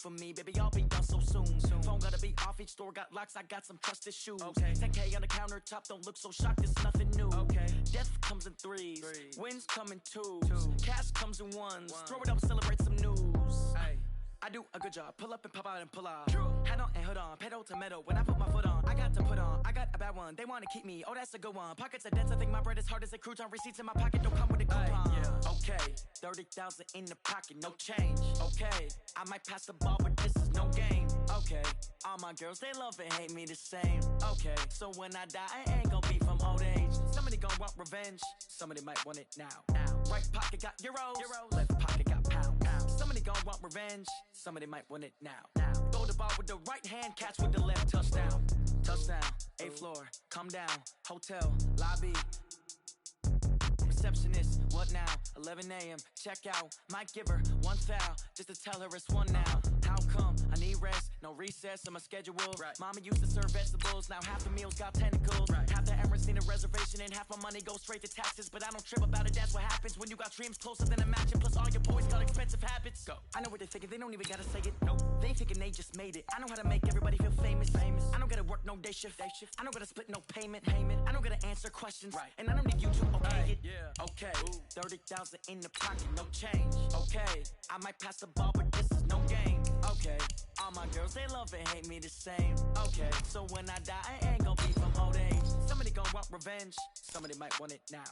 for me, baby, I'll be done so soon. Phone gotta be off, each store got locks, I got some trusted shoes. 10K on the countertop, don't look so shocked, it's nothing new. Death comes in threes, wins come in twos, cash comes in ones, throw it up, celebrate some news. I do a good job, pull up and pop out and pull off. Hat on and hood on, pedal to metal, when I put my foot on, I got to put on, I got a bad one, they wanna keep me, oh that's a good one. Pockets are dense, I think my bread is hard as a crouton, receipts in my pocket don't come with a coupon. Okay, 30,000 in the pocket, no change. Okay, I might pass the ball, but this is no game. Okay, all my girls, they love and hate me the same. Okay, so when I die, I ain't gon' be from old age. Somebody gon' want revenge, somebody might want it now. Right pocket got euros, left pocket got pounds. Somebody gon' want revenge, somebody might want it now. Throw the ball with the right hand, catch with the left, touchdown. Touchdown, 8th floor, come down, hotel, lobby. Receptionist, what now? 11 a.m., check out. Might give her one foul, just to tell her it's one now. How come? I need rest, no recess on my schedule. Mama used to serve vegetables, now half the meals got tentacles. Half the errands need a reservation, and half my money goes straight to taxes. But I don't trip about it, that's what happens when you got dreams closer than a match. And plus all your boys got expensive habits. Go. I know what they're thinking, they don't even gotta say it. Nope. They ain't thinking they just made it. I know how to make everybody feel famous. I don't gotta work no day shift. I don't gotta split no payment. I don't gotta answer questions. And I don't need you to okay it. Okay, 30,000 in the pocket, no change. Okay, I might pass the ball, but this is no game. Okay, all my girls, they love and hate me the same. Okay, so when I die, I ain't gon' be from old age. Somebody gon' want revenge, somebody might want it now.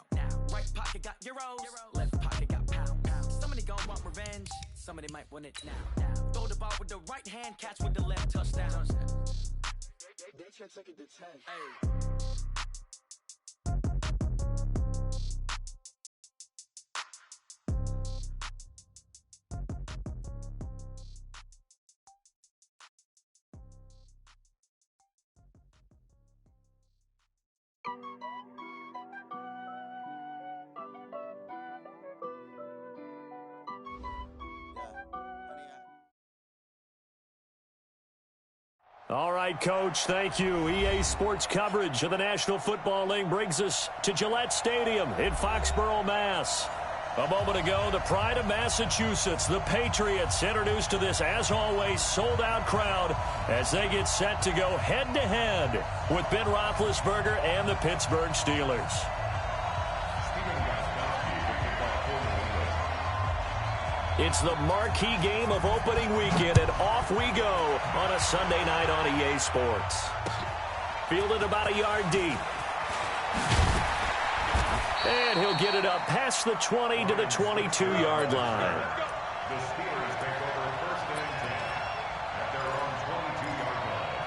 Right pocket got euros, left pocket got pounds. Somebody gon' want revenge, somebody might want it now. Throw the ball with the right hand, catch with the left, touchdown. They check second to 10. Hey. All right, Coach, thank you. EA Sports coverage of the National Football League brings us to Gillette Stadium in Foxborough, Mass. A moment ago, the pride of Massachusetts, the Patriots, introduced to this, as always, sold-out crowd as they get set to go head-to-head with Ben Roethlisberger and the Pittsburgh Steelers. It's the marquee game of opening weekend, and off we go on a Sunday night on EA Sports. Fielded about a yard deep. And he'll get it up past the 20 to the 22-yard line. The Steelers take over first and 10 at their own 22-yard line.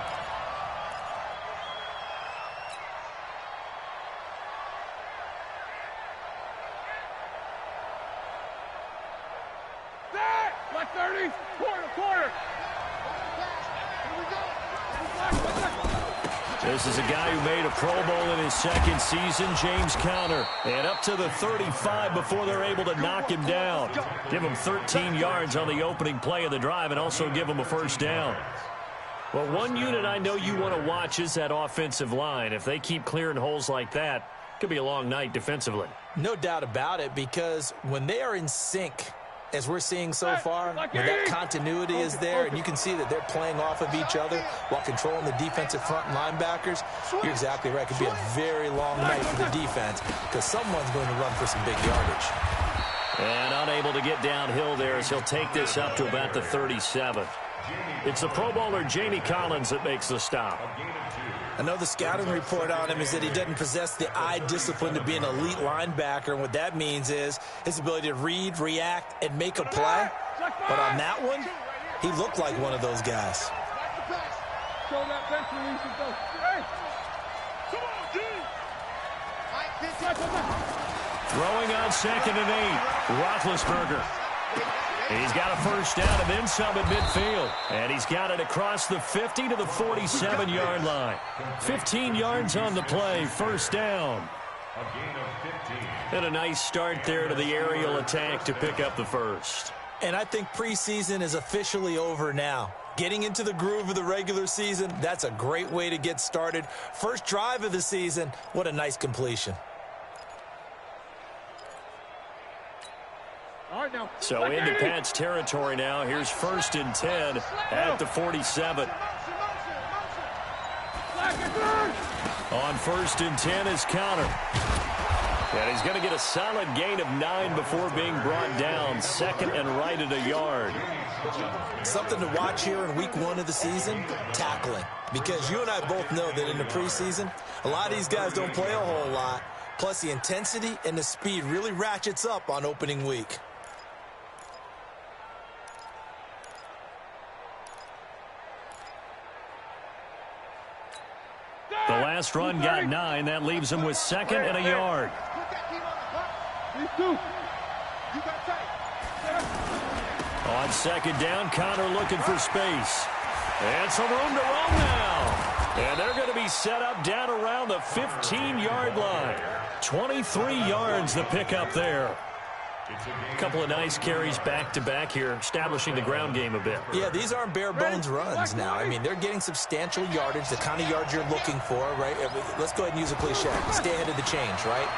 Black 30, quarter. Here we go. This is a guy who made a Pro Bowl in his second season, James Conner. And up to the 35 before they're able to knock him down. Give him 13 yards on the opening play of the drive and also give him a first down. Well, one unit I know you want to watch is that offensive line. If they keep clearing holes like that, it could be a long night defensively. No doubt about it, because when they are in sync, as we're seeing so far, when that continuity is there, and you can see that they're playing off of each other while controlling the defensive front linebackers, you're exactly right. It could be a very long night for the defense because someone's going to run for some big yardage. And unable to get downhill there as he'll take this up to about the 37. It's the Pro Bowler Jamie Collins that makes the stop. I know the scouting report on him is that he doesn't possess the eye discipline to be an elite linebacker. And what that means is his ability to read, react, and make a play. But on that one, he looked like one of those guys. Throwing on 2nd and 8, Roethlisberger. He's got a first down and then some at midfield. And he's got it across the 50 to the 47-yard line. 15 yards on the play, first down. A gain of 15. And a nice start there to the aerial attack to pick up the first. And I think preseason is officially over now. Getting into the groove of the regular season, that's a great way to get started. First drive of the season, what a nice completion. All right. So into Pat's territory now. Here's 1st and 10 at the 47. On 1st and 10 is Connor. And he's going to get a solid gain of 9 before being brought down. 2nd and right at a yard. Something to watch here in week 1 of the season, tackling. Because you and I both know that in the preseason, a lot of these guys don't play a whole lot. Plus, the intensity and the speed really ratchets up on opening week. The last run got 9. That leaves him with 2nd and a yard. On 2nd down, Connor looking for space. And some room to roam now. And they're going to be set up down around the 15-yard line. 23 yards the pickup there. A couple of nice carries back-to-back here, establishing the ground game a bit. Yeah, these aren't bare-bones runs now. I mean, they're getting substantial yardage, the kind of yards you're looking for, right? Let's go ahead and use a cliche. Stay ahead of the change, right?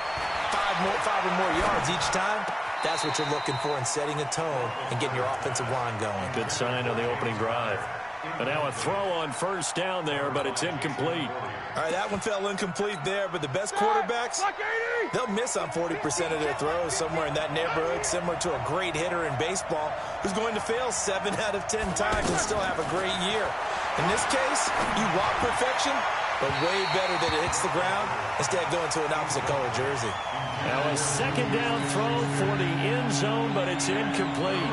5 or more yards each time. That's what you're looking for in setting a tone and getting your offensive line going. Good sign on the opening drive. And now a throw on 1st down there, but it's incomplete. All right, that one fell incomplete there, but the best quarterbacks, they'll miss on 40% of their throws, somewhere in that neighborhood, similar to a great hitter in baseball who's going to fail 7 out of 10 times and still have a great year. In this case, you want perfection, but way better that it hits the ground instead of going to an opposite color jersey. Now a 2nd down throw for the end zone, but it's incomplete.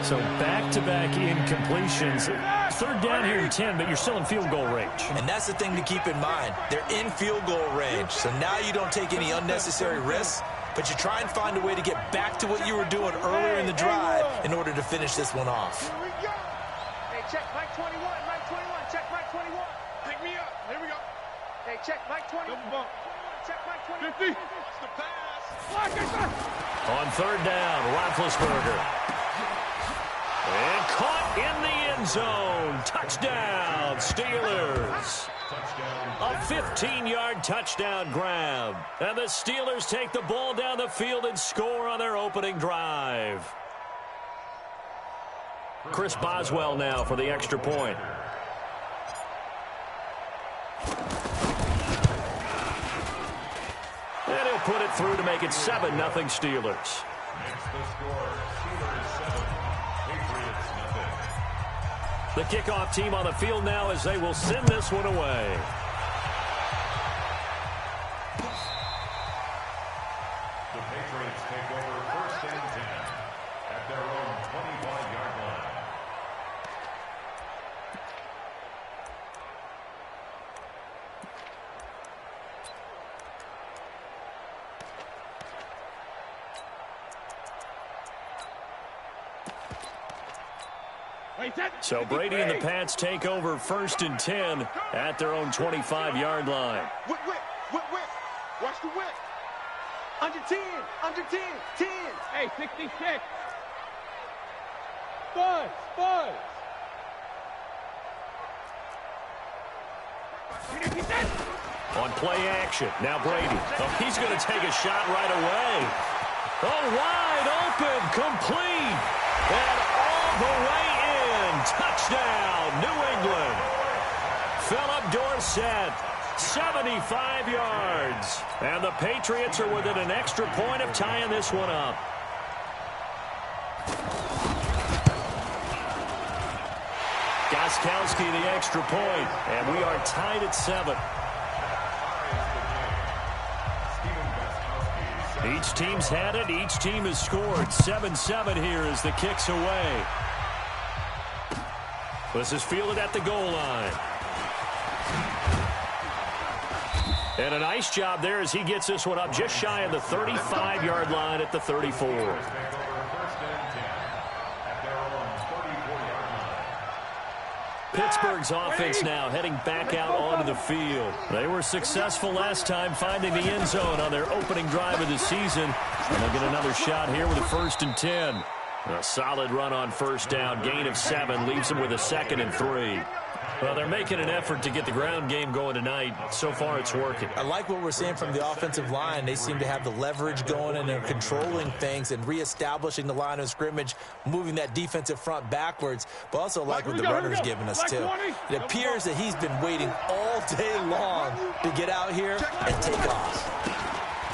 So back-to-back incompletions. 3rd down here and 10, but you're still in field goal range. And that's the thing to keep in mind. They're in field goal range. So now you don't take any unnecessary risks, but you try and find a way to get back to what you were doing earlier in the drive in order to finish this one off. Hey, check Mike 21, Mike 21, check Mike 21. Pick me up. Here we go. Hey, check Mike 21. Check Mike 21. 50. It's the pass. On 3rd down, Roethlisberger. And caught in the end zone. Touchdown, Steelers. A 15-yard touchdown grab. And the Steelers take the ball down the field and score on their opening drive. Chris Boswell now for the extra point. And he'll put it through to make it 7-0 Steelers. Makes the score Steelers 7, Patriots nothing. The kickoff team on the field now as they will send this one away. The Patriots take over 1st and 10 at their own 25-yard line. So Brady and the Pats take over 1st and 10 at their own 25-yard line. Whip. Watch the whip. Under 10, 10. Hey, 66. Buzz. On play action, now Brady. Oh, he's going to take a shot right away. Oh, wide open, complete, and all the way in. Touchdown, New England. Philip Dorsett, 75 yards. And the Patriots are within an extra point of tying this one up. Gostkowski the extra point, and we are tied at 7. Each team's had it. Each team has scored. 7-7 here as the kick's away. This is fielded at the goal line. And a nice job there as he gets this one up just shy of the 35-yard line at the 34. Pittsburgh's offense now heading back out onto the field. They were successful last time finding the end zone on their opening drive of the season. And they'll get another shot here with a 1st and 10. A solid run on 1st down. Gain of 7 leaves them with a 2nd and 3. Well, they're making an effort to get the ground game going tonight. So far, it's working. I like what we're seeing from the offensive line. They seem to have the leverage going, and they're controlling things and reestablishing the line of scrimmage, moving that defensive front backwards, but also like what the runner's giving us, too. It appears that he's been waiting all day long to get out here and take off.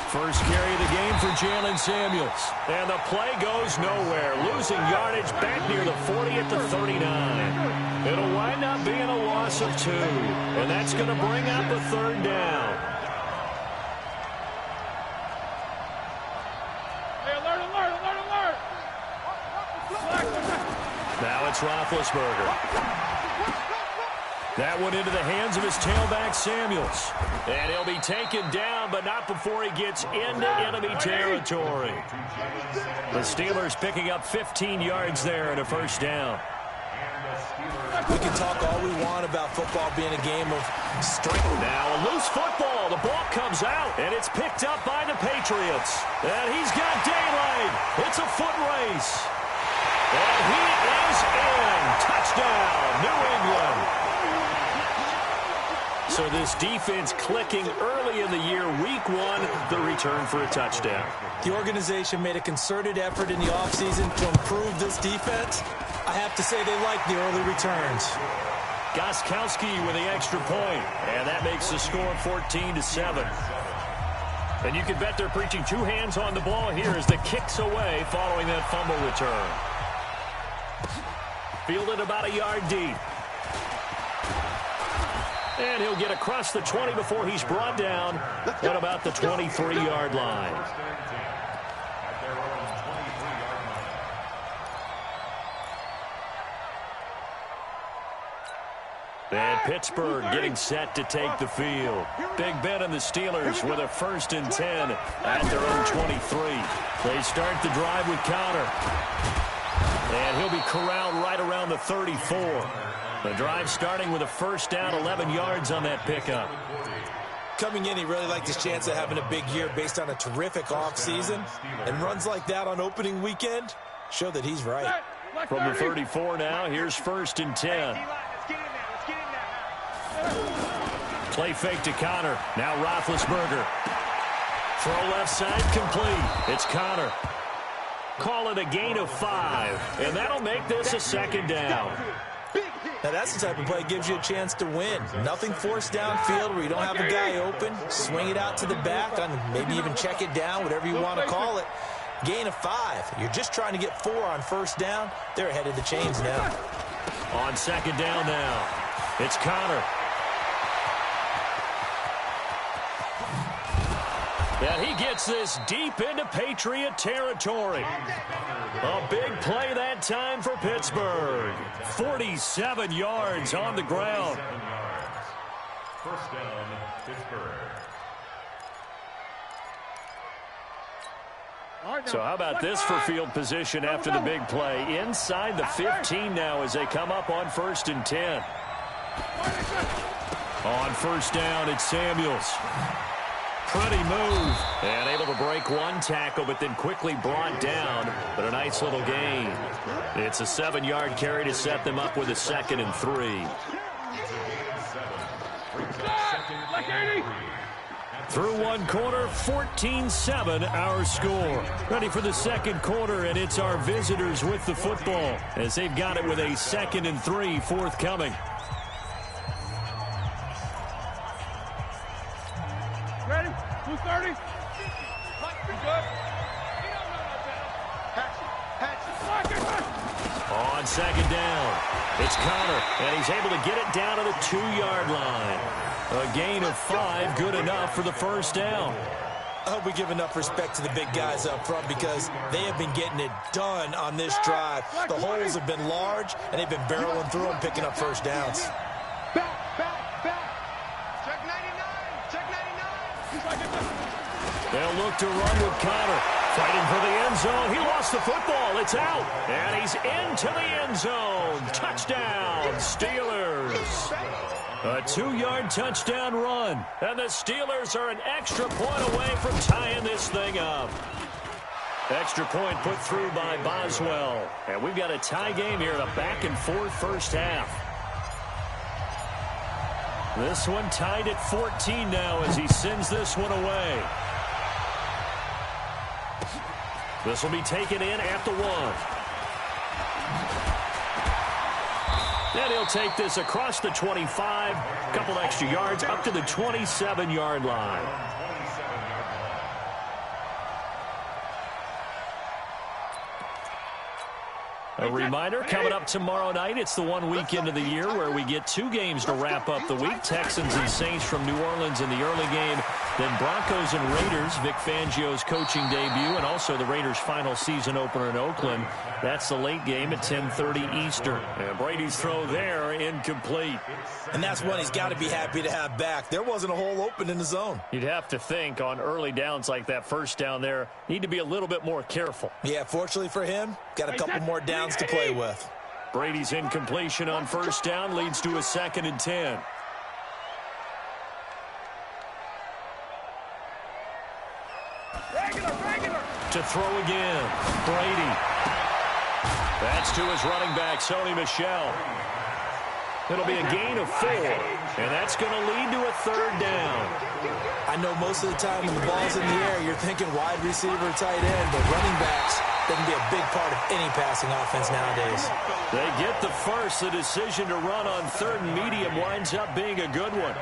First carry of the game for Jalen Samuels. And the play goes nowhere, losing yardage back near the 40 at the 39. It'll wind up being a loss of 2, and that's going to bring up a third down. Hey, alert! Now it's Roethlisberger. That one into the hands of his tailback, Samuels. And he'll be taken down, but not before he gets into enemy territory. The Steelers picking up 15 yards there and a first down. We can talk all we want about football being a game of strength. Now a loose football. The ball comes out, and it's picked up by the Patriots. And he's got daylight. It's a foot race. And he is in. Touchdown, New England. So this defense clicking early in the year, week 1, the return for a touchdown. The organization made a concerted effort in the offseason to improve this defense. I have to say they like the early returns. Gostkowski with the extra point, and that makes the score 14-7. And you can bet they're preaching 2 hands on the ball here as the kick's away following that fumble return. Fielded about a yard deep. And he'll get across the 20 before he's brought down at about the 23-yard line. And Pittsburgh getting set to take the field. Big Ben and the Steelers with a 1st and 10 at their own 23. They start the drive with Connor. And he'll be corralled right around the 34. The drive starting with a first down, 11 yards on that pickup. Coming in, he really liked his chance of having a big year based on a terrific offseason. And runs like that on opening weekend show that he's right. From the 34 now, here's 1st and 10. Play fake to Connor. Now Roethlisberger. Throw left side complete. It's Connor. Call it a gain of 5. And that'll make this a 2nd down. Now, that's the type of play that gives you a chance to win. Nothing forced downfield where you don't have a guy open. Swing it out to the back, maybe even check it down, whatever you want to call it. Gain of 5. You're just trying to get 4 on 1st down. They're ahead of the chains now. On 2nd down now, it's Connor. And he gets this deep into Patriot territory. A big play that time for Pittsburgh. 47 yards on the ground. First down, Pittsburgh. So how about this for field position after the big play? Inside the 15 now as they come up on 1st and 10. On 1st down, it's Samuels. Pretty move. And able to break 1 tackle, but then quickly brought down. But a nice little gain. It's a 7-yard carry to set them up with a 2nd and 3. Through 1 quarter, 14-7 our score. Ready for the 2nd quarter, and it's our visitors with the football as they've got it with a 2nd and 3 forthcoming. Ready? 230. Good. On 2nd down, it's Connor, and he's able to get it down to the 2-yard line. A gain of 5, good enough for the 1st down. I hope we give enough respect to the big guys up front because they have been getting it done on this drive. The holes have been large, and they've been barreling through them, picking up 1st downs. Check 99. Check 99. They'll look to run with Connor. Fighting for the end zone. He lost the football. It's out. And he's into the end zone. Touchdown, Steelers. A 2-yard touchdown run. And the Steelers are an extra point away from tying this thing up. Extra point put through by Boswell. And we've got a tie game here in a back-and-forth first half. This one tied at 14 now as he sends this one away. This will be taken in at the 1. And he'll take this across the 25, a couple extra yards up to the 27-yard line. A reminder, coming up tomorrow night, it's the one weekend of the year where we get 2 games to wrap up the week. Texans and Saints from New Orleans in the early game. Then Broncos and Raiders, Vic Fangio's coaching debut, and also the Raiders' final season opener in Oakland. That's the late game at 10:30 Eastern. And Brady's throw there, incomplete. And that's one he's got to be happy to have back. There wasn't a hole open in the zone. You'd have to think on early downs like that first down there, need to be a little bit more careful. Yeah, fortunately for him, got a couple more downs to play with. Brady's incompletion on first down leads to a 2nd and 10. To throw again, Brady. That's to his running back, Sony Michel. It'll be a gain of 4, and that's going to lead to a 3rd down. I know most of the time when the ball's in the air, you're thinking wide receiver, tight end, but running backs, they can be a big part of any passing offense nowadays. They get the first. The decision to run on 3rd and medium winds up being a good one.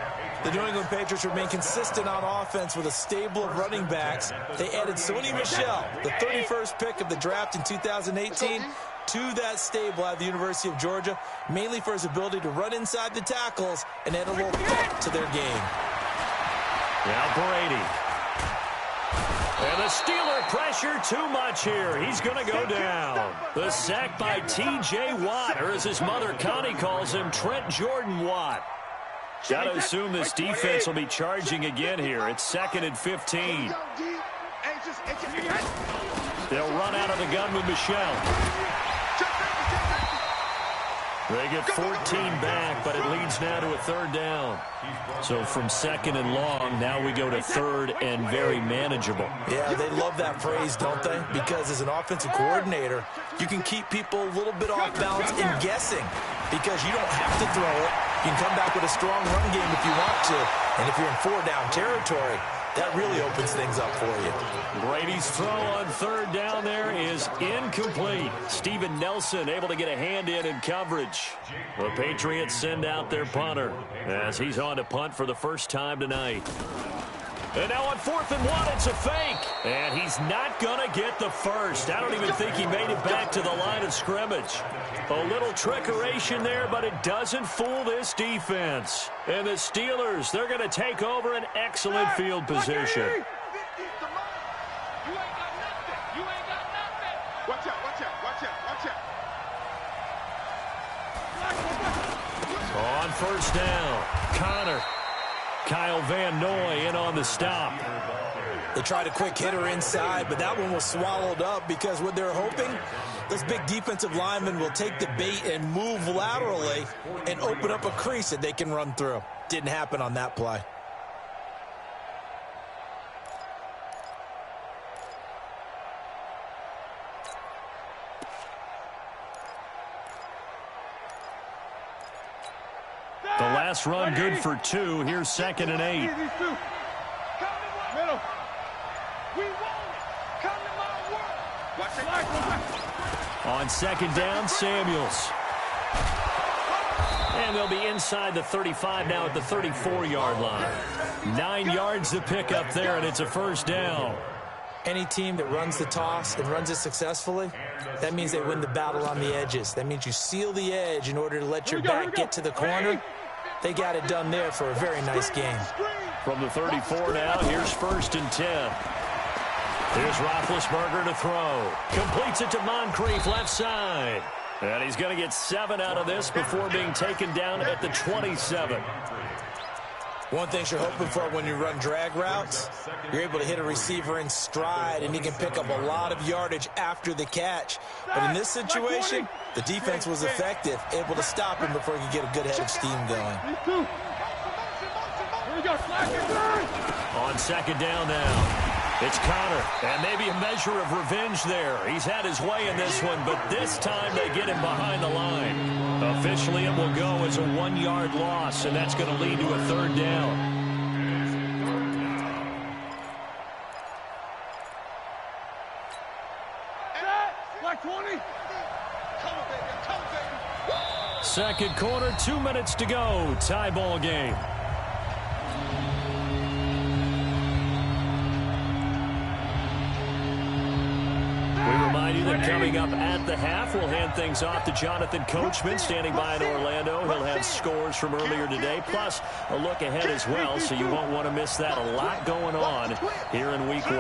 The New England Patriots remain consistent on offense with a stable of running backs. They added Sony Michel, the 31st pick of the draft in 2018, to that stable at the University of Georgia, mainly for his ability to run inside the tackles and add a little thump to their game. Now Brady. And the Steeler pressure too much here. He's going to go down. The sack by T.J. Watt, or as his mother Connie calls him, Trent Jordan Watt. Got to assume this defense will be charging again here. It's 2nd and 15. They'll run out of the gun with Michel. They get 14 back, but it leads now to a 3rd down. So from 2nd and long, now we go to 3rd and very manageable. Yeah, they love that phrase, don't they? Because as an offensive coordinator, you can keep people a little bit off balance and guessing because you don't have to throw it. You can come back with a strong run game if you want to. And if you're in 4-down territory, that really opens things up for you. Brady's throw on 3rd down there is incomplete. Steven Nelson able to get a hand in coverage. The Patriots send out their punter as he's on to punt for the first time tonight. And now on 4th and 1, it's a fake. And he's not going to get the first. I don't even think he made it back to the line of scrimmage. A little trickeration there, but it doesn't fool this defense. And the Steelers, they're going to take over an excellent field position. Watch out, watch out, watch out, watch out. On first down, Connor. Kyle Van Noy in on the stop. They tried a quick hitter inside, but that one was swallowed up because what they're hoping, this big defensive lineman will take the bait and move laterally and open up a crease that they can run through. Didn't happen on that play. The last run good for 2. Here's 2nd and 8. Middle. We want it. Come to my world. Watch it. On 2nd down, Samuels. And they'll be inside the 35 now at the 34-yard line. 9 yards to pick up there, and it's a 1st down. Any team that runs the toss and runs it successfully, that means they win the battle on the edges. That means you seal the edge in order to let your back get to the corner. They got it done there for a very nice game. From the 34 now, here's 1st and 10. Here's Roethlisberger to throw. Completes it to Moncrief, left side. And he's going to get 7 out of this before being taken down at the 27. One thing you're hoping for when you run drag routes, you're able to hit a receiver in stride, and he can pick up a lot of yardage after the catch. But in this situation, the defense was effective, able to stop him before he could get a good head of steam going. On 2nd down now, it's Connor, and maybe a measure of revenge there. He's had his way in this one, but this time they get him behind the line. Officially, it will go as a 1-yard loss, and that's going to lead to a third down. Black 20. Second quarter, 2 minutes to go. Tie ball game. You that coming up at the half, we'll hand things off to Jonathan Coachman, standing by in Orlando. He'll have scores from earlier today, plus a look ahead as well, so you won't want to miss that. A lot going on here in Week 1.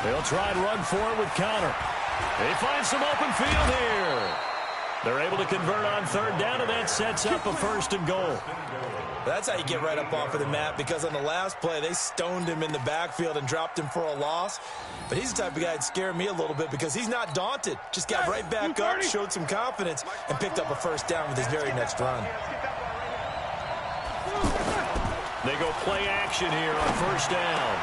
They'll try and run for it with Connor. They find some open field here. They're able to convert on third down, and that sets up a 1st and goal. That's how you get right up off of the mat, because on the last play, they stoned him in the backfield and dropped him for a loss. But he's the type of guy that scared me a little bit because he's not daunted. Just got right back up, showed some confidence, and picked up a 1st down with his very next run. They go play action here on 1st down.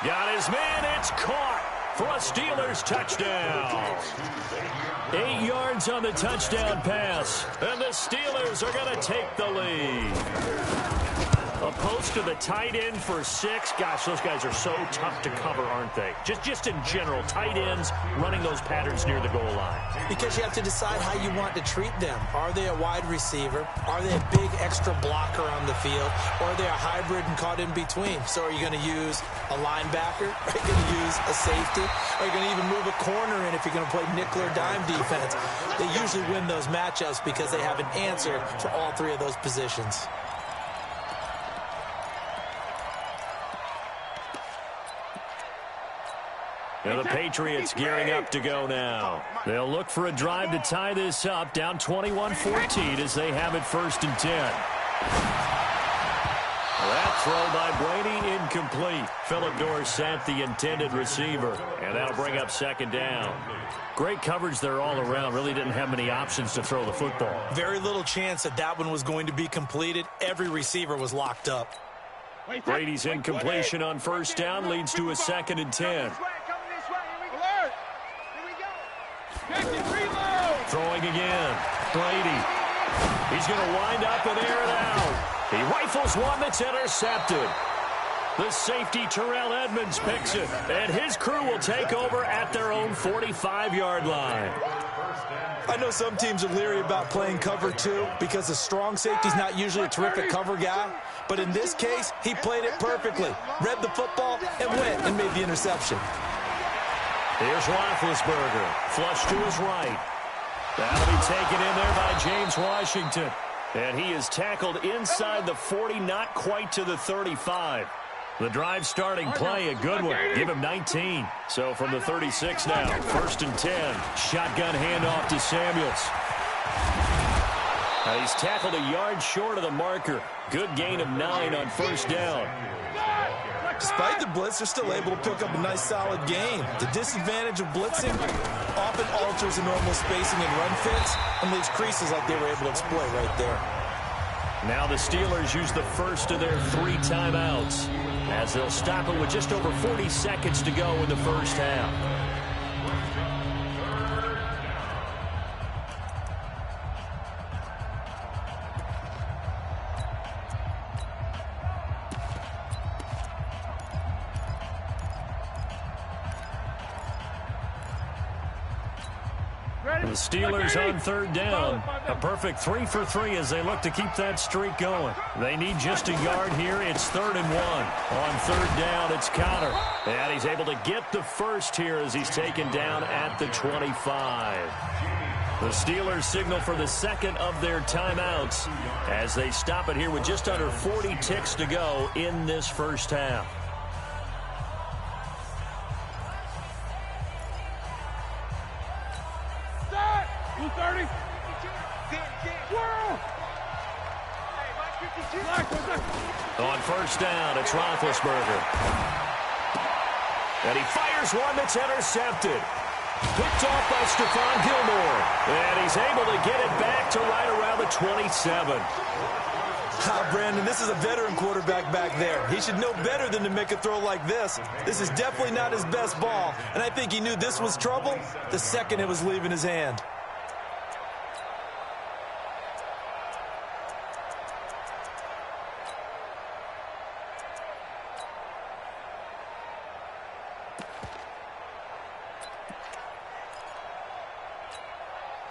Got his man, it's caught for a Steelers touchdown. 8 yards on the touchdown pass, and the Steelers are going to take the lead. A post to the tight end for 6. Gosh, those guys are so tough to cover, aren't they? Just in general, tight ends running those patterns near the goal line. Because you have to decide how you want to treat them. Are they a wide receiver? Are they a big extra blocker on the field? Or are they a hybrid and caught in between? So are you going to use a linebacker? Are you going to use a safety? Are you going to even move a corner in if you're going to play nickel or dime defense? They usually win those matchups because they have an answer for all 3 of those positions. Now the Patriots gearing up to go now. They'll look for a drive to tie this up, down 21-14 as they have it 1st and 10. That throw by Brady incomplete. Philip Dorsett, the intended receiver, and that'll bring up 2nd down. Great coverage there all around. Really didn't have many options to throw the football. Very little chance that one was going to be completed. Every receiver was locked up. Brady's incompletion on 1st down leads to a 2nd and 10. Throwing again. Brady. He's going to wind up and air it out. He rifles one that's intercepted. The safety, Terrell Edmonds, picks it. And his crew will take over at their own 45-yard line. I know some teams are leery about playing cover 2 because the strong safety's not usually a terrific cover guy. But in this case, he played it perfectly. Read the football and went and made the interception. Here's Roethlisberger. Flush to his right. That'll be taken in there by James Washington. And he is tackled inside the 40, not quite to the 35. The drive starting play, a good one. Give him 19. So from the 36 now, 1st and 10. Shotgun handoff to Samuels. Now he's tackled a yard short of the marker. Good gain of 9 on 1st down. Despite the blitz, they're still able to pick up a nice, solid gain. The disadvantage of blitzing often alters the normal spacing and run fits and leaves creases like they were able to exploit right there. Now the Steelers use the first of their 3 timeouts as they'll stop it with just over 40 seconds to go in the 1st half. The Steelers on 3rd down. A perfect 3 for 3 as they look to keep that streak going. They need just a yard here. It's 3rd and 1. On 3rd down, it's Connor. And he's able to get the first here as he's taken down at the 25. The Steelers signal for the 2nd of their timeouts as they stop it here with just under 40 ticks to go in this 1st half. On 1st down, it's Roethlisberger. And he fires one that's intercepted. Picked off by Stephon Gilmore. And he's able to get it back to right around the 27. Brandon, this is a veteran quarterback back there. He should know better than to make a throw like this. This is definitely not his best ball, and I think he knew this was trouble the second it was leaving his hand.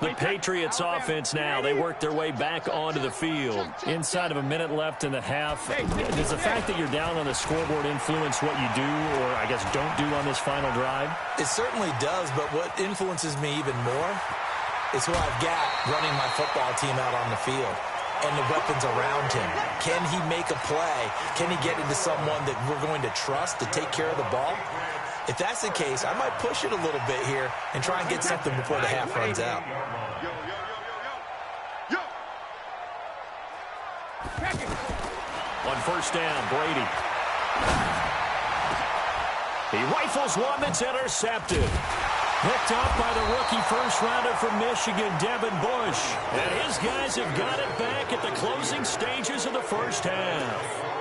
The Patriots offense now, they work their way back onto the field. Inside of a minute left in the half. Does the fact that you're down on the scoreboard influence what you do, or I guess don't do on this final drive? It certainly does, but what influences me even more is who I've got running my football team out on the field and the weapons around him. Can he make a play? Can he get into someone that we're going to trust to take care of the ball? If that's the case, I might push it a little bit here and try and get something before the half runs out. On first down, Brady. He rifles one that's intercepted. Picked up by the rookie first-rounder from Michigan, Devin Bush. And his guys have got it back at the closing stages of the first half.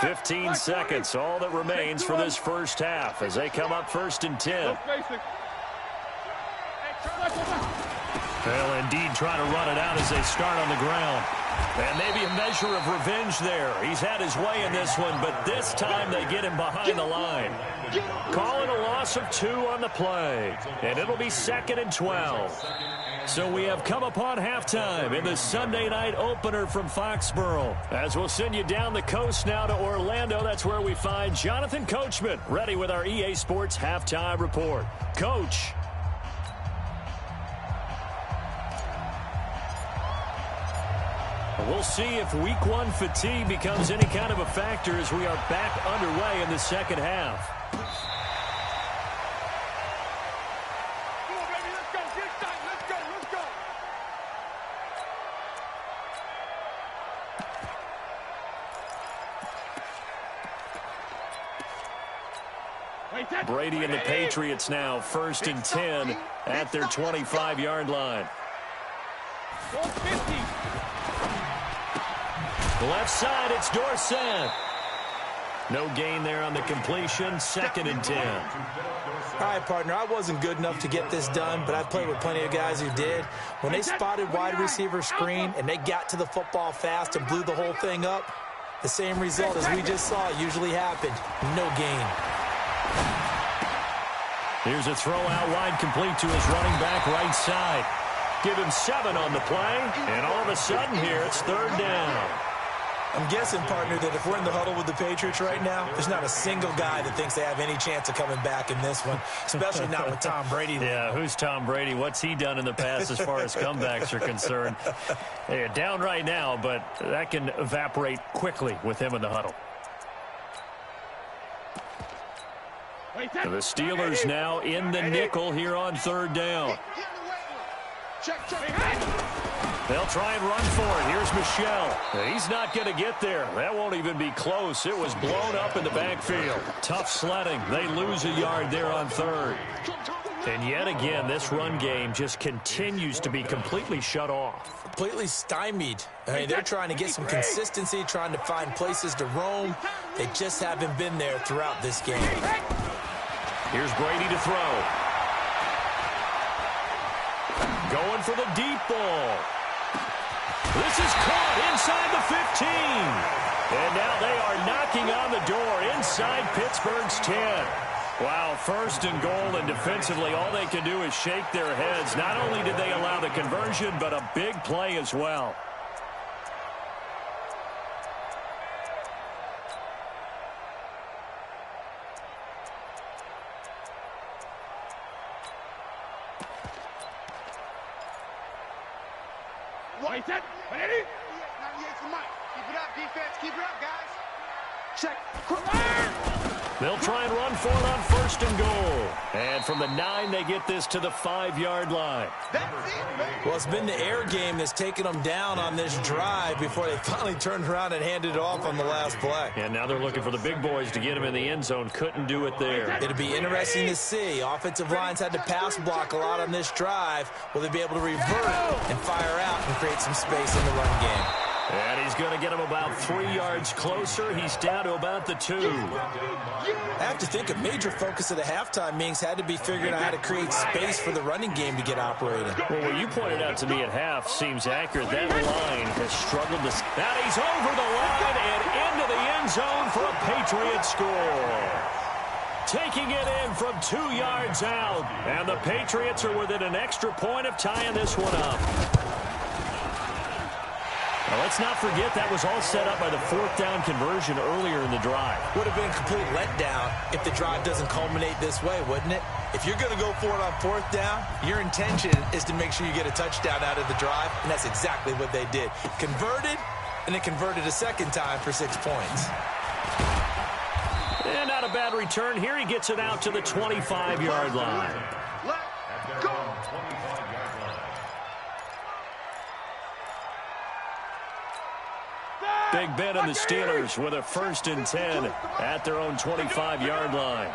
15 seconds, all that remains for this first half as they come up first and 10. They'll indeed try to run it out as they start on the ground. And maybe a measure of revenge there. He's had his way in this one, but this time they get him behind the line. Calling a loss of 2 on the play. And it'll be 2nd and 12. So we have come upon halftime in the Sunday night opener from Foxborough. As we'll send you down the coast now to Orlando, that's where we find Jonathan Coachman ready with our EA Sports halftime report. Coach. We'll see if week 1 fatigue becomes any kind of a factor as we are back underway in the second half. Come on, baby, let's go. Get excited. Let's go. Let's go. Brady and the Patriots now first and 10 at their 25-yard line. 450. Left side, it's Dorsett. No gain there on the completion, 2nd and 10. All right, partner, I wasn't good enough to get this done, but I've played with plenty of guys who did. When they spotted wide receiver screen and they got to the football fast and blew the whole thing up, the same result as we just saw usually happened. No gain. Here's a throw out wide, complete to his running back right side. Give him 7 on the play, and all of a sudden here it's 3rd down. I'm guessing, partner, that if we're in the huddle with the Patriots right now, there's not a single guy that thinks they have any chance of coming back in this one, especially not with Tom Brady. Yeah, who's Tom Brady? What's he done in the past as far as comebacks are concerned? They're down right now, but that can evaporate quickly with him in the huddle. The Steelers now in the nickel here on 3rd down. Check. They'll try and run for it. Here's Michelle. He's not going to get there. That won't even be close. It was blown up in the backfield. Tough sledding. They lose a yard there on 3rd. And yet again, this run game just continues to be completely shut off. Completely stymied. I mean, they're trying to get some consistency, trying to find places to roam. They just haven't been there throughout this game. Here's Brady to throw. Going for the deep ball. This is caught inside the 15. And now they are knocking on the door inside Pittsburgh's 10. Wow, 1st and goal, and defensively all they can do is shake their heads. Not only did they allow the conversion, but a big play as well. Wait, that. Ready? 98 for Mike. Keep it up, defense. Keep it up, guys. Check. They'll try and run for it on 1st and goal. And from the 9, they get this to the 5-yard line. Well, it's been the air game that's taken them down on this drive before they finally turned around and handed it off on the last play. And now they're looking for the big boys to get him in the end zone. Couldn't do it there. It'll be interesting to see. Offensive lines had to pass block a lot on this drive. Will they be able to revert it and fire out and create some space in the run game? And he's going to get him about 3 yards closer. He's down to about the 2. I have to think a major focus of the halftime meetings had to be figuring out how to create space for the running game to get operating. Well, what you pointed out to me at half seems accurate. That line has struggled to... Now he's over the line and into the end zone for a Patriot score. Taking it in from 2 yards out. And the Patriots are within an extra point of tying this one up. Now, let's not forget that was all set up by the 4th down conversion earlier in the drive. Would have been a complete letdown if the drive doesn't culminate this way, wouldn't it? If you're going to go for it on 4th down, your intention is to make sure you get a touchdown out of the drive, and that's exactly what they did. Converted, and then converted a second time for 6 points. And not a bad return. Here he gets it out to the 25-yard line. At their own 25-yard line. Big Ben and the Steelers with a 1st and 10 at their own 25-yard line.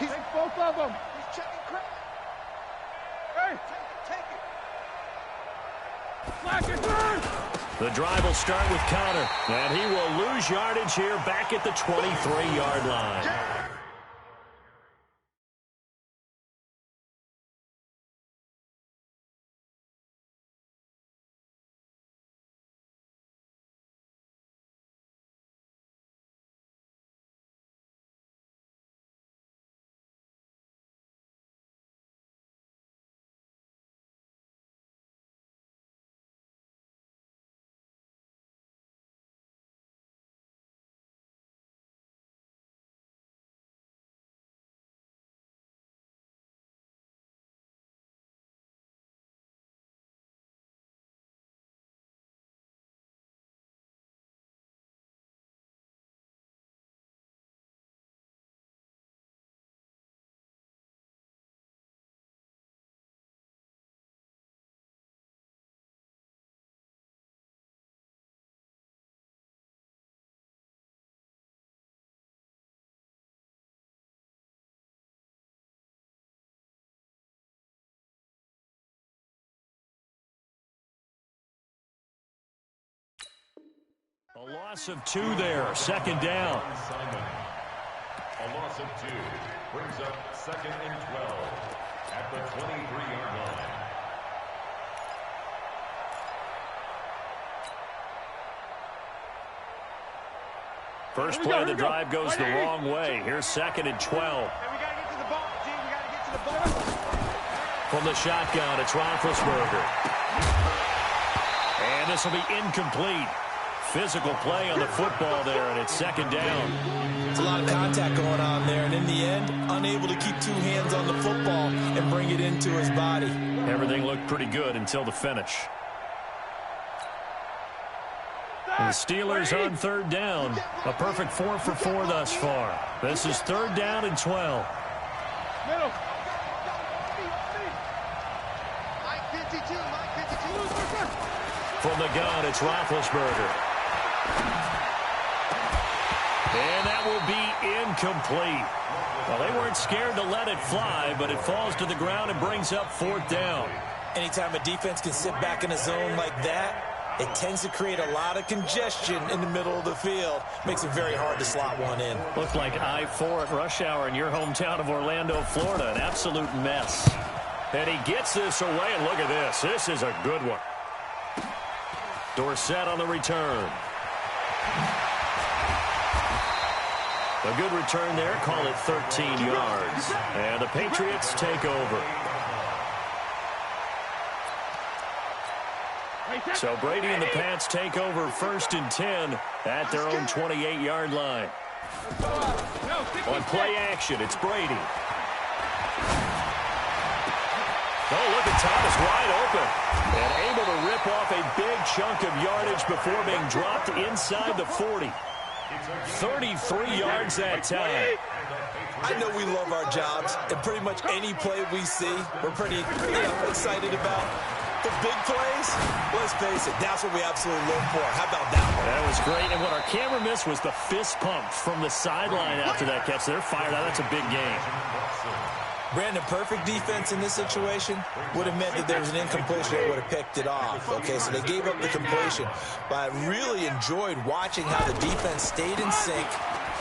He's both of them. He's checking credit. Hey, take it. Flag it. The drive will start with Connor, and he will lose yardage here back at the 23-yard line. A loss of 2 there, 2nd down. A loss of 2 brings up 2nd and 12 at the 23-yard line. First play of the drive goes the wrong way. Here's 2nd and 12. We got to get to the ball, team. We got to get to the ball. From the shotgun, it's Roethlisberger. And this will be incomplete. Physical play on the football there, and it's 2nd down. It's a lot of contact going on there, and in the end, unable to keep 2 hands on the football and bring it into his body. Everything looked pretty good until the finish. And the Steelers on 3rd down. A perfect 4 for 4 thus far. This is 3rd down and 12. Middle. From the gun, it's Roethlisberger. And that will be incomplete. Well, they weren't scared to let it fly, but it falls to the ground and brings up 4th down. Anytime a defense can sit back in a zone like that, it tends to create a lot of congestion in the middle of the field. Makes it very hard to slot one in. Looked like I-4 at rush hour in your hometown of Orlando, Florida. An absolute mess. And he gets this away, and look at this. This is a good one. Dorsett on the return. A good return there. Call it 13 yards. And the Patriots take over. So Brady and the Pats take over 1st and 10 at their own 28-yard line. On play action, it's Brady. Oh, look at Thomas wide open. And able to rip off a big chunk of yardage before being dropped inside the 40. 33 yards that time. I know we love our jobs, and pretty much any play we see, we're pretty excited about. The big plays, let's face it, that's what we absolutely live for. How about that one? That was great, and what our camera missed was the fist pump from the sideline after that catch. They're fired out. That's a big game. Brandon, perfect defense in this situation would have meant that there was an incompletion. They would have picked it off. Okay, so they gave up the completion. But I really enjoyed watching how the defense stayed in sync,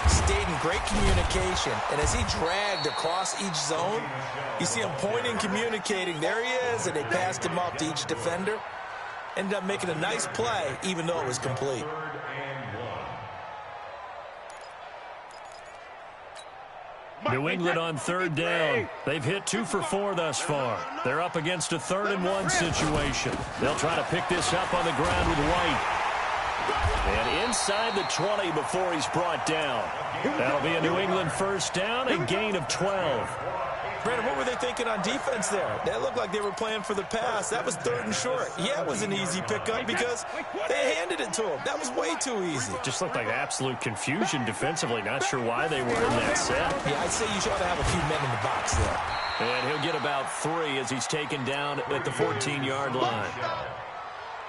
stayed in great communication. And as he dragged across each zone, you see him pointing, communicating. There he is, and they passed him off to each defender. Ended up making a nice play, even though it was complete. New England on third down. They've hit 2 for 4 thus far. They're up against a 3rd-and-1 situation. They'll try to pick this up on the ground with White. And inside the 20 before he's brought down. That'll be a New England first down, a gain of 12. Brandon, what were they thinking on defense there? They looked like they were playing for the pass. That was 3rd and short. Yeah, it was an easy pickup because they handed it to him. That was way too easy. Just looked like absolute confusion defensively. Not sure why they were in that set. Yeah, I'd say you should have a few men in the box there. And he'll get about 3 as he's taken down at the 14-yard line.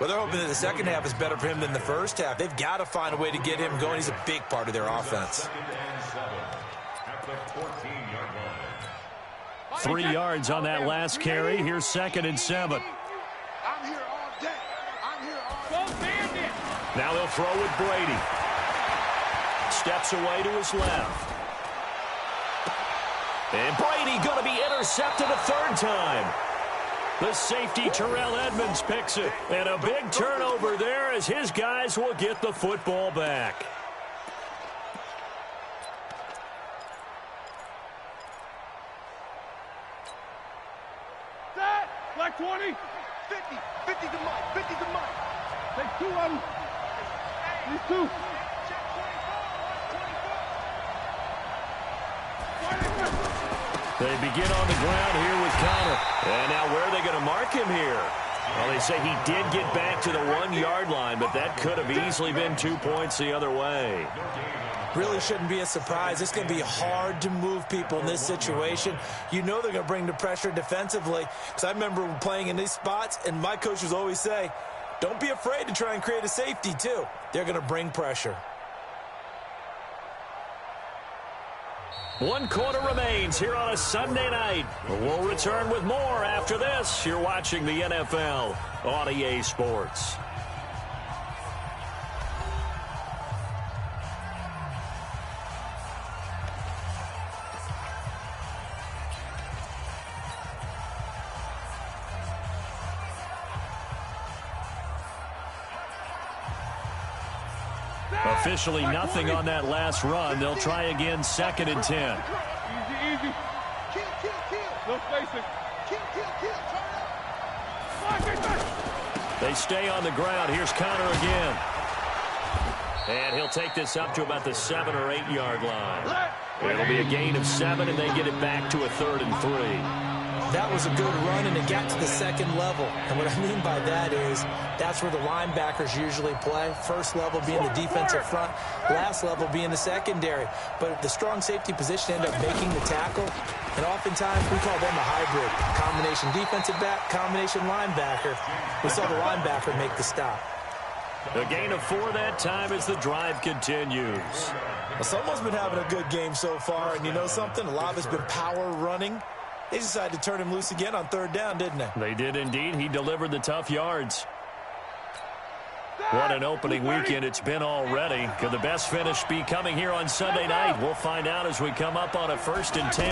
Well, they're hoping that the second half is better for him than the first half. They've got to find a way to get him going. He's a big part of their offense. 3 yards on that last carry. Here's 2nd and 7. I'm here all day. I'm here all day. Now they'll throw with Brady. Steps away to his left. And Brady going to be intercepted a 3rd time. The safety, Terrell Edmonds, picks it. And a big turnover there as his guys will get the football back. Black 20. 50. 50 to Mike. 50 to Mike. Take 2 of them. These 2. They begin on the ground here with Connor. And now where are they going to mark him here? Well, they say he did get back to the 1-yard line, but that could have easily been 2 points the other way. Really shouldn't be a surprise. It's going to be hard to move people in this situation. You know they're going to bring the pressure defensively. Because I remember playing in these spots, and my coaches always say, don't be afraid to try and create a safety, too. They're going to bring pressure. 1 quarter remains here on a Sunday night. We'll return with more after this. You're watching the NFL on EA Sports. Officially nothing on that last run. They'll try again 2nd and 10. Easy. Kill. No spacing. Kill. They stay on the ground. Here's Connor again. And he'll take this up to about the 7 or 8 yard line. It'll be a gain of 7, and they get it back to a 3rd and 3. That was a good run, and it got to the 2nd level. And what I mean by that is that's where the linebackers usually play. First level being the defensive front, last level being the secondary. But the strong safety position ended up making the tackle, and oftentimes we call them a hybrid. Combination defensive back, combination linebacker. We saw the linebacker make the stop. A gain of 4 that time as the drive continues. Well, someone's been having a good game so far, and you know something? A lot of it's been power running. They decided to turn him loose again on 3rd down, didn't they? They did indeed. He delivered the tough yards. What an opening weekend it's been already. Could the best finish be coming here on Sunday night? We'll find out as we come up on a 1st and 10.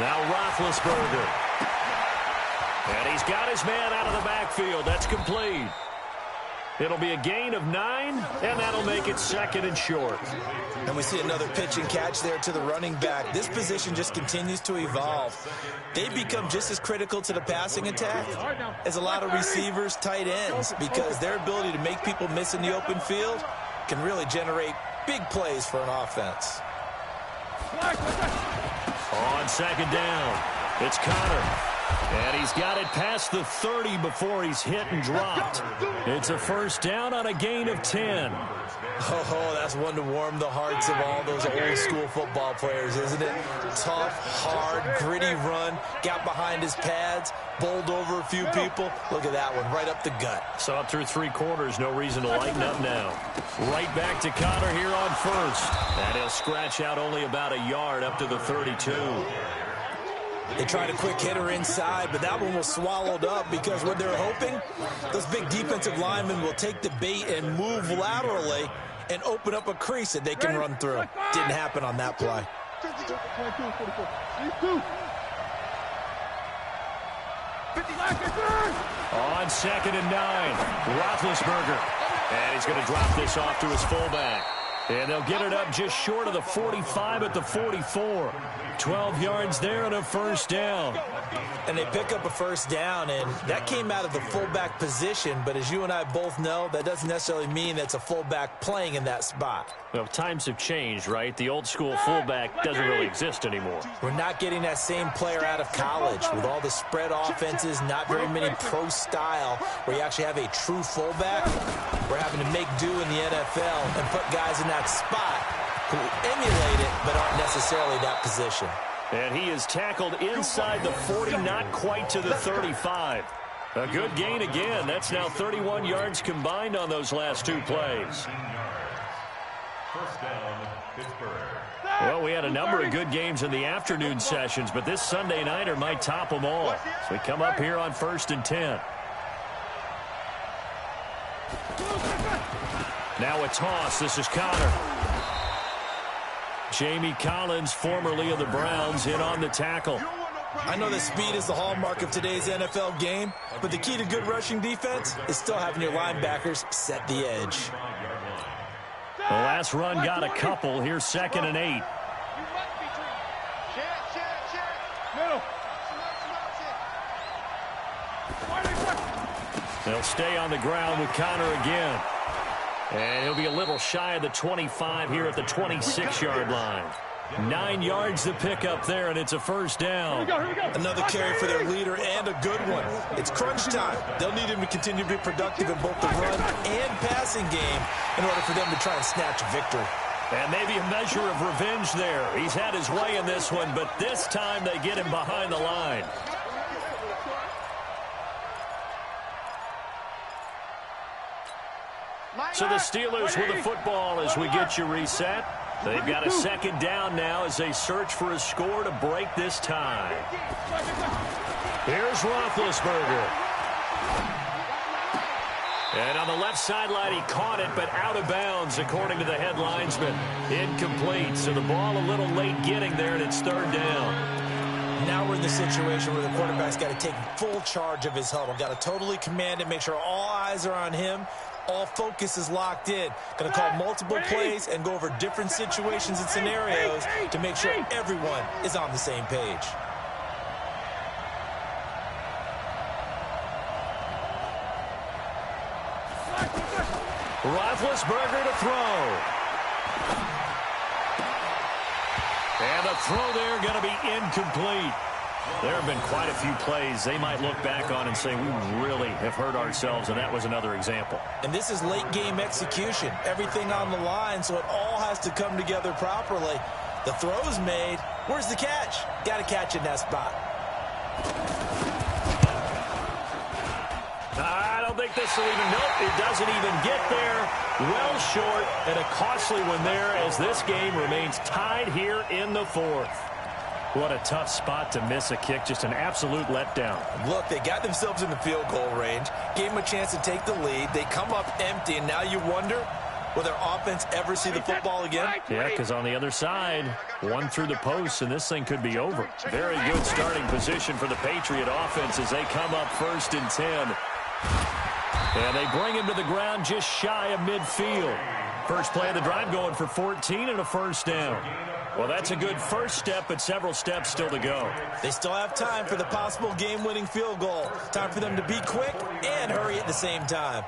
Now Roethlisberger. And he's got his man out of the backfield. That's complete. It'll be a gain of 9, and that'll make it 2nd and short. And we see another pitch and catch there to the running back. This position just continues to evolve. They become just as critical to the passing attack as a lot of receivers, tight ends, because their ability to make people miss in the open field can really generate big plays for an offense. On 2nd down, it's Connor. And he's got it past the 30 before he's hit and dropped. It's a first down on a gain of 10. Oh, that's one to warm the hearts of all those old school football players, isn't it? Tough, hard, gritty run, got behind his pads, bowled over a few people. Look at that one, right up the gut. So up through 3 quarters, no reason to lighten up now. Right back to Connor here on first. And he'll scratch out only about a yard up to the 32. They tried a quick hitter inside, but that one was swallowed up because what they're hoping, those big defensive linemen will take the bait and move laterally and open up a crease that they can run through. Didn't happen on that play. On 2nd and 9, Roethlisberger. And he's going to drop this off to his fullback. And they'll get it up just short of the 45 at the 44. 12 yards there and a first down. And they pick up a first down, and that came out of the fullback position. But as you and I both know, that doesn't necessarily mean that's a fullback playing in that spot. Well, times have changed, right? The old school fullback doesn't really exist anymore. We're not getting that same player out of college with all the spread offenses, not very many pro style where you actually have a true fullback. We're having to make do in the NFL and put guys in that spot who emulate it but aren't necessarily that position. And he is tackled inside the 40, not quite to the 35. A good gain again. That's now 31 yards combined on those last 2 plays. First down, Pittsburgh. Well, we had a number of good games in the afternoon sessions, but this Sunday nighter might top them all. So we come up here on 1st and 10. Now a toss. This is Connor. Jamie Collins, formerly of the Browns, in on the tackle. I know that speed is the hallmark of today's NFL game, but the key to good rushing defense is still having your linebackers set the edge. The last run got a couple. Here's 2nd and 8. They'll stay on the ground with Connor again. And he'll be a little shy of the 25 here at the 26-yard line. 9 yards to pick up there, and it's a first down. Another carry for their leader and a good one. It's crunch time. They'll need him to continue to be productive in both the run and passing game in order for them to try and snatch a victory. And maybe a measure of revenge there. He's had his way in this one, but this time they get him behind the line. So the Steelers with the football as we get you reset. They've got a 2nd down now as they search for a score to break this tie. Here's Roethlisberger. And on the left sideline, he caught it, but out of bounds, according to the head linesman. Incomplete, so the ball a little late getting there, and it's 3rd down. Now we're in the situation where the quarterback's got to take full charge of his huddle. Got to totally command it, make sure all eyes are on him. All focus is locked in. Going to call multiple plays and go over different situations and scenarios to make sure everyone is on the same page. Roethlisberger to throw. And the throw there going to be incomplete. There have been quite a few plays they might look back on and say, we really have hurt ourselves, and that was another example. And this is late game execution. Everything on the line, so it all has to come together properly. The throw's made. Where's the catch? Got to catch in that spot. I don't think this will even, nope, it doesn't even get there. Well short, and a costly one there as this game remains tied here in the 4th. What a tough spot to miss a kick. Just an absolute letdown. Look, they got themselves in the field goal range, gave them a chance to take the lead. They come up empty, and now you wonder, will their offense ever see the football again? Yeah, because on the other side, one through the post, and this thing could be over. Very good starting position for the Patriot offense as they come up 1st and 10. And they bring him to the ground just shy of midfield. First play of the drive going for 14 and a first down. Well, that's a good first step, but several steps still to go. They still have time for the possible game-winning field goal. Time for them to be quick and hurry at the same time.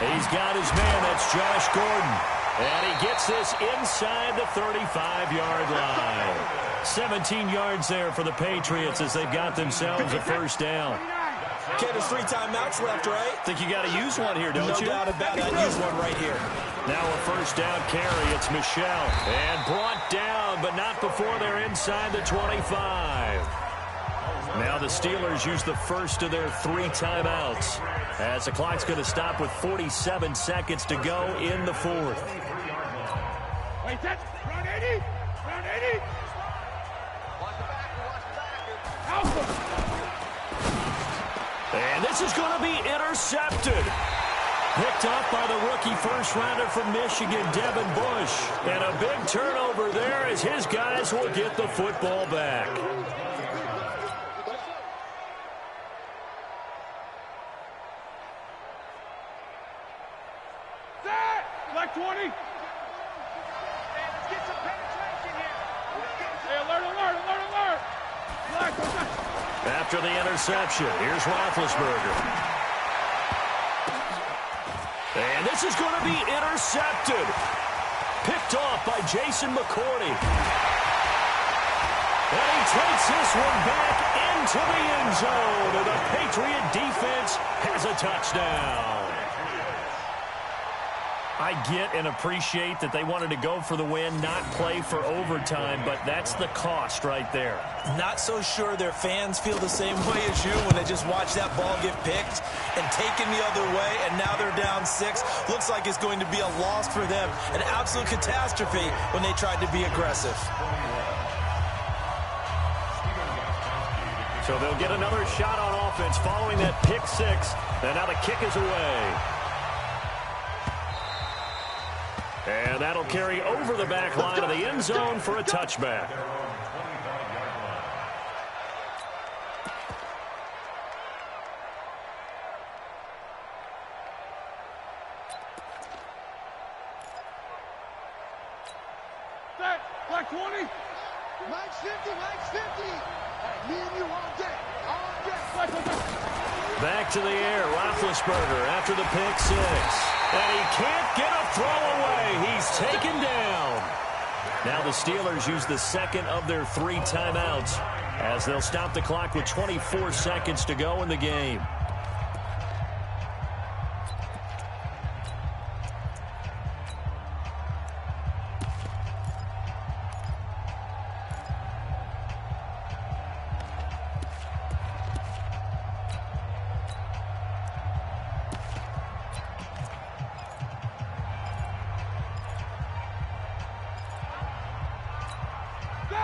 He's got his man. That's Josh Gordon. And he gets this inside the 35-yard line. 17 yards there for the Patriots as they've got themselves a first down. Okay, there's 3 timeouts left, right? Think you got to use one here, don't you? No doubt about it. I'd use one right here. Now a first down carry. It's Michelle. And brought down, but not before they're inside the 25. Now the Steelers use the first of their 3 timeouts as the clock's going to stop with 47 seconds to go in the 4th. Wait, that's round 80. Round 80. Watch the backer. And this is going to be intercepted. Picked up by the rookie first-rounder from Michigan, Devin Bush. And a big turnover there as his guys will get the football back. Black 20. Hey, let's get some penetration here. Hey, alert. Black, after the interception, here's Roethlisberger. And this is going to be intercepted. Picked off by Jason McCourty. And he takes this one back into the end zone. And the Patriot defense has a touchdown. I get and appreciate that they wanted to go for the win, not play for overtime, but that's the cost right there. Not so sure their fans feel the same way as you when they just watch that ball get picked and taken the other way, and now they're down 6. Looks like it's going to be a loss for them, an absolute catastrophe when they tried to be aggressive. So they'll get another shot on offense following that pick 6, and now the kick is away. And that'll carry over the back line of the end zone for a touchback. Black 20. Mike's 50. Me and you all day. Back to the air, Roethlisberger after the pick 6. And he can't get a throw away. He's taken down. Now the Steelers use the second of their 3 timeouts as they'll stop the clock with 24 seconds to go in the game.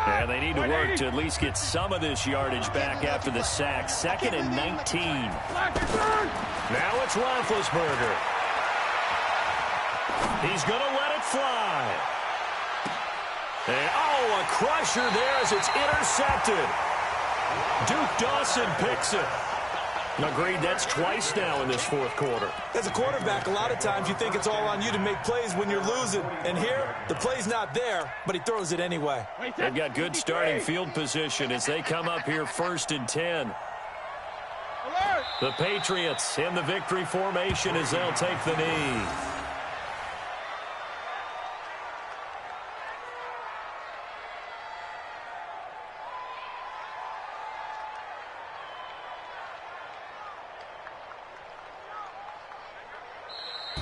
And they need to work to at least get some of this yardage back after the sack. 2nd and 19. Now it's Roethlisberger. He's going to let it fly. And, a crusher there as it's intercepted. Duke Dawson picks it. Agreed, that's twice now in this 4th quarter. As a quarterback, a lot of times you think it's all on you to make plays when you're losing. And here, the play's not there, but he throws it anyway. They've got good starting field position as they come up here 1st and 10. The Patriots in the victory formation as they'll take the knee.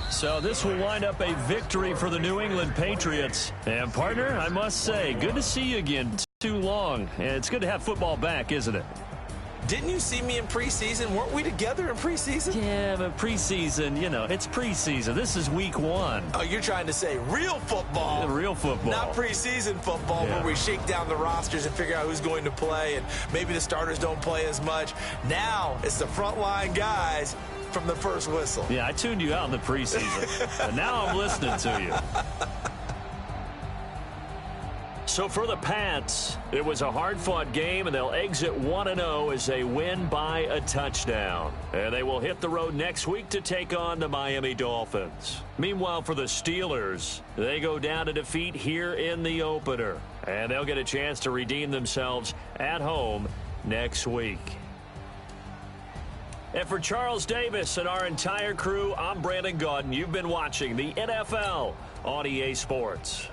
So this will wind up a victory for the New England Patriots. And, partner, I must say, good to see you again. Too long. And it's good to have football back, isn't it? Didn't you see me in preseason? Weren't we together in preseason? Yeah, but preseason, it's preseason. This is week 1. Oh, you're trying to say real football. Yeah, real football. Not preseason football where we shake down the rosters and figure out who's going to play, and maybe the starters don't play as much. Now it's the frontline guys from the first whistle. Yeah, I tuned you out in the preseason. And now I'm listening to you. So for the Pats, it was a hard-fought game, and they'll exit 1-0 as they win by a touchdown. And they will hit the road next week to take on the Miami Dolphins. Meanwhile, for the Steelers, they go down to defeat here in the opener. And they'll get a chance to redeem themselves at home next week. And for Charles Davis and our entire crew, I'm Brandon Gaudin. You've been watching the NFL on EA Sports.